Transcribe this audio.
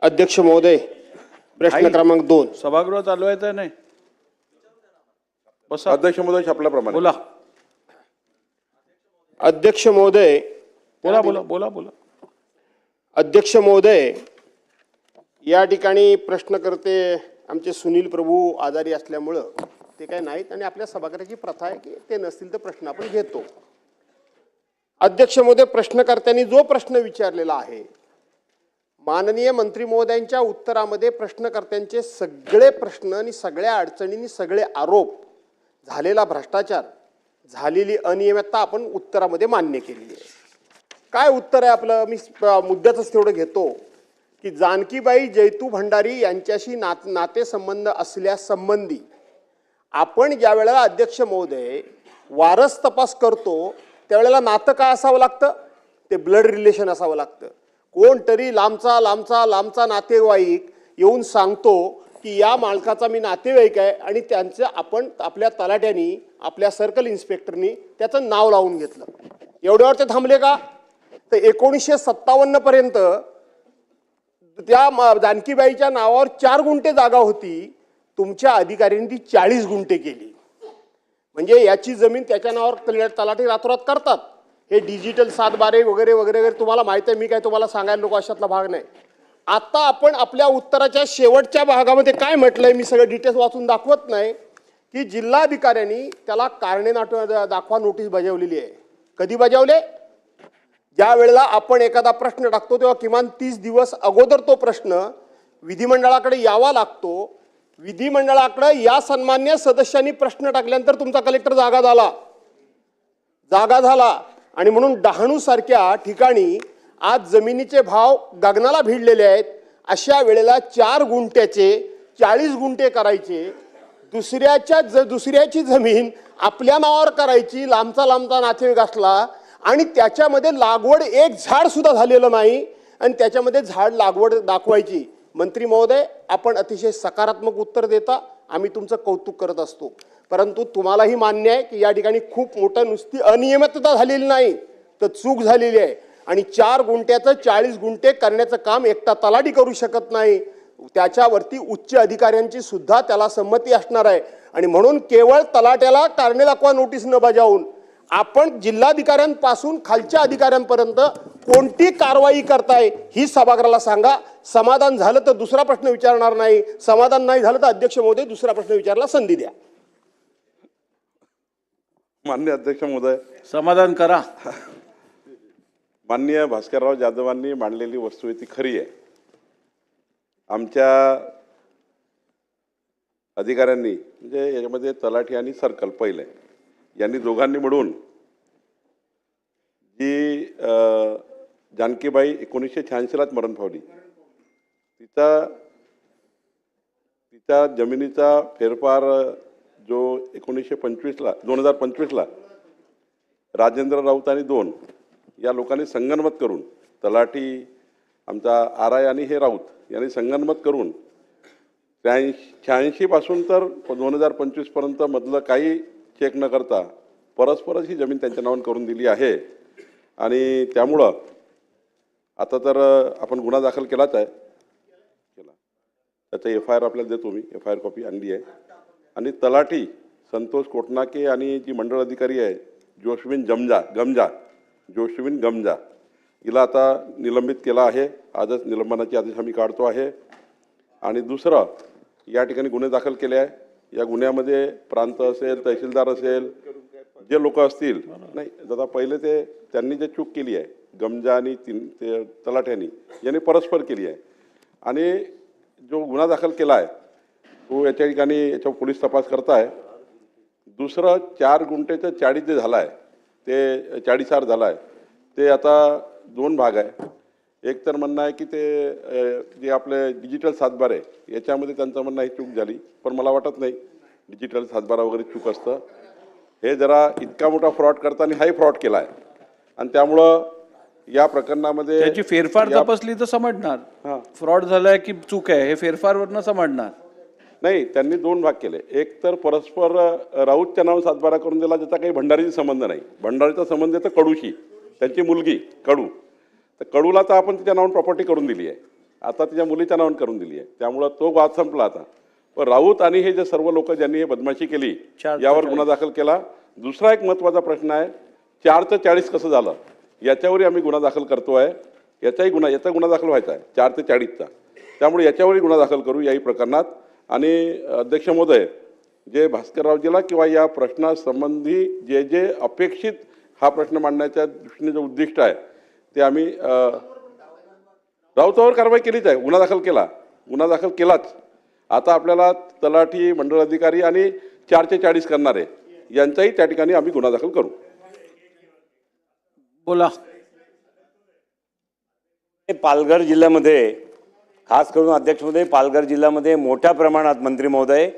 अध्यक्ष महोदय, प्रश्न क्रमांक 2. सभागृह चालू आहे तर नाही बसा. अध्यक्ष महोदय छापल्याप्रमाणे बोला अध्यक्श महोदय, बोला बोला बोला बोला. अध्यक्ष महोदय, या ठिकाणी प्रश्नकर्ते आमचे सुनील प्रभू आजारी असल्यामुळं ते काय नाहीत आणि आपल्या सभागृहाची प्रथा आहे की ते नसतील तर प्रश्न आपण घेतो. अध्यक्ष महोदय, प्रश्नकर्त्यांनी जो प्रश्न विचारलेला आहे, माननीय मंत्री महोदयांच्या उत्तरामध्ये प्रश्नकर्त्यांचे सगळे प्रश्न आणि सगळ्या अडचणींनी सगळे आरोप, झालेला भ्रष्टाचार, झालेली अनियमितता आपण उत्तरामध्ये मान्य केलेली आहे. काय उत्तर आहे आपलं? मी मुद्द्याचंच तेवढं घेतो की जानकीबाई जैतू भंडारी यांच्याशी नातेसंबंध असल्यासंबंधी आपण ज्या वेळेला अध्यक्ष महोदय वारस तपास करतो त्यावेळेला नातं काय असावं लागतं? ते ब्लड रिलेशन असावं लागतं. कोणतरी लांबचा नातेवाईक येऊन सांगतो की या मालकाचा मी नातेवाईक आहे आणि त्यांचं आपण आपल्या तलाट्यानी आपल्या सर्कल इन्स्पेक्टरनी त्याचं नाव लावून घेतलं. एवढ्यावर ते थांबले का? तर 1957 पर्यंत त्या जानकीबाईच्या नावावर 4 गुंठे जागा होती, तुमच्या अधिकाऱ्यांनी ती 40 गुंठे केली. म्हणजे याची जमीन त्याच्या नावावर तलाठी रातोरात करतात. हे डिजिटल 7/12 वगैरे वगैरे वगैरे तुम्हाला माहिती आहे, मी काय तुम्हाला सांगायला नको अशातला भाग नाही. आता आपण आपल्या उत्तराच्या शेवटच्या भागामध्ये काय म्हटलंय, मी सगळं डिटेल्स वाचून दाखवत नाही, की जिल्हाधिकाऱ्यांनी त्याला कारणे दाखवा नोटीस बजावलेली आहे. कधी बजावले? ज्या वेळेला आपण एखादा प्रश्न टाकतो तेव्हा किमान 30 दिवस अगोदर तो प्रश्न विधिमंडळाकडे यावा लागतो. विधिमंडळाकडे या सन्मान्य सदस्यांनी प्रश्न टाकल्यानंतर तुमचा कलेक्टर जागा झाला आणि म्हणून डहाणू सारख्या ठिकाणी आज जमिनीचे भाव गगनाला भिडलेले आहेत. अशा वेळेला 4 गुंठ्याचे 40 गुंठे करायचे, दुसऱ्याची जमीन आपल्या नावावर करायची, लांबचा नातेवाईक असला आणि त्याच्यामध्ये लागवड एक झाड सुद्धा झालेलं नाही आणि त्याच्यामध्ये झाड लागवड दाखवायची. मंत्री महोदय, आपण अतिशय सकारात्मक उत्तर देता, आम्ही तुमचं कौतुक करत असतो. परंतु तुम्हालाही मान्य आहे की या ठिकाणी खूप मोठं नुसती अनियमितता झालेली नाही तर चूक झालेली आहे आणि 4 गुंठ्याचं 40 गुंठे करण्याचं काम एकटा तलाठी करू शकत नाही. त्याच्यावरती उच्च अधिकाऱ्यांची सुद्धा त्याला संमती असणार आहे आणि म्हणून केवळ तलाट्याला कारणे दाखवा नोटीस न बजावून आपण जिल्हाधिकाऱ्यांपासून खालच्या अधिकाऱ्यांपर्यंत कोणती कारवाई करताय ही सभागृहाला सांगा. समाधान झालं तर दुसरा प्रश्न विचारणार नाही, समाधान नाही झालं तर अध्यक्ष महोदय दुसरा प्रश्न विचारायला संधी द्या. माननीय अध्यक्ष महोदय, समाधान करा. माननीय भास्करराव जाधवांनी मांडलेली वस्तू आहे ती खरी आहे. आमच्या अधिकाऱ्यांनी म्हणजे याच्यामध्ये तलाठी आणि सर्कल पहिले यांनी दोघांनी मिळून जी जानकीबाई 1986 मरण पावली, तिच्या जमिनीचा फेरफार जो 2025ला राजेंद्र राऊत आणि 2 या लोकांनी संगनमत करून, तलाठी आमचा आराय आणि हे राऊत यांनी संगनमत करून 86 पासून तर 2025 पर्यंत मधलं काही चेक न करता परस्परच ही जमीन त्यांच्या नावावर करून दिली आहे. आणि त्यामुळं आता तर आपण गुन्हा दाखल केलाच आहे, त्याचा FIR आपल्याला देतो, मी FIR कॉपी आणली आहे. आणि तलाठी संतोष कोटनाके आणि जी मंडळ अधिकारी आहे जोशविन गमजा हिला आता निलंबित केला आहे. आजच निलंबनाचे आदेश आम्ही काढतो आहे. आणि दुसरं, या ठिकाणी गुन्हे दाखल केले आहे. या गुन्ह्यामध्ये प्रांत असेल, तहसीलदार असेल, जे लोक असतील, नाही दादा पहिले ते त्यांनी जे चूक केली आहे गमजा आणि ते तलाठ्यांनी यांनी परस्पर केली आहे. आणि जो गुन्हा दाखल केला आहे तो याच्या ठिकाणी याच्यावर पोलीस तपास करताय. दुसरं 4 गुंठेचं 40 जे झालं आहे ते 40R झालं आहे, ते आता 2 भाग आहे. एक तर म्हणणं आहे की ते जे आपले डिजिटल 7/12 याच्यामध्ये त्यांचं म्हणणं ही चूक झाली, पण मला वाटत नाही डिजिटल 7/12 वगैरे चूक असतं. हे जरा इतका मोठा फ्रॉड करताना हाही फ्रॉड केला आहे आणि त्यामुळं या प्रकरणामध्ये त्याची फेरफार तपासली तर समजणार फ्रॉड झालाय की चूक आहे, हे फेरफारवरनं समजणार नाही. त्यांनी 2 भाग केले. एक तर परस्पर राऊतच्या नावावर 7/12 करून दिला, ज्याचा काही भंडारीचा संबंध नाही. भंडारीचा संबंध येतो कडूशी, त्यांची मुलगी कडू. तर कडूला तर आपण तिच्या नावावर प्रॉपर्टी करून दिली आहे. आता तिच्या मुलीच्या नावाने करून दिली आहे, त्यामुळं तो वाद संपला आता. पण राऊत आणि हे जे सर्व लोक ज्यांनी हे बदमाशी केली यावर गुन्हा दाखल केला. दुसरा एक महत्त्वाचा प्रश्न आहे, 4 ते 40 कसं झालं याच्यावरही आम्ही गुन्हा दाखल करतो आहे. याचा गुन्हा दाखल व्हायचा आहे 4 ते 40चा, त्यामुळे याच्यावरही गुन्हा दाखल करू याही प्रकरणात. आणि अध्यक्ष महोदय, जे भास्कररावजीला किंवा या प्रश्नासंबंधी जे जे अपेक्षित हा प्रश्न मांडण्याच्या दृष्टीने जे उद्दिष्ट आहे ते आम्ही राऊतावर कारवाई केलीच आहे, गुन्हा दाखल केलाच. आता आपल्याला तलाठी, मंडळ अधिकारी आणि 4 ते 40 करणारे यांचाही त्या ठिकाणी आम्ही गुन्हा दाखल करू. बोला. पालघर जिल्ह्यामध्ये खास करून अध्यक्ष महोदय, पालघर जिल्ह्यामध्ये मोठ्या प्रमाणात मंत्री महोदय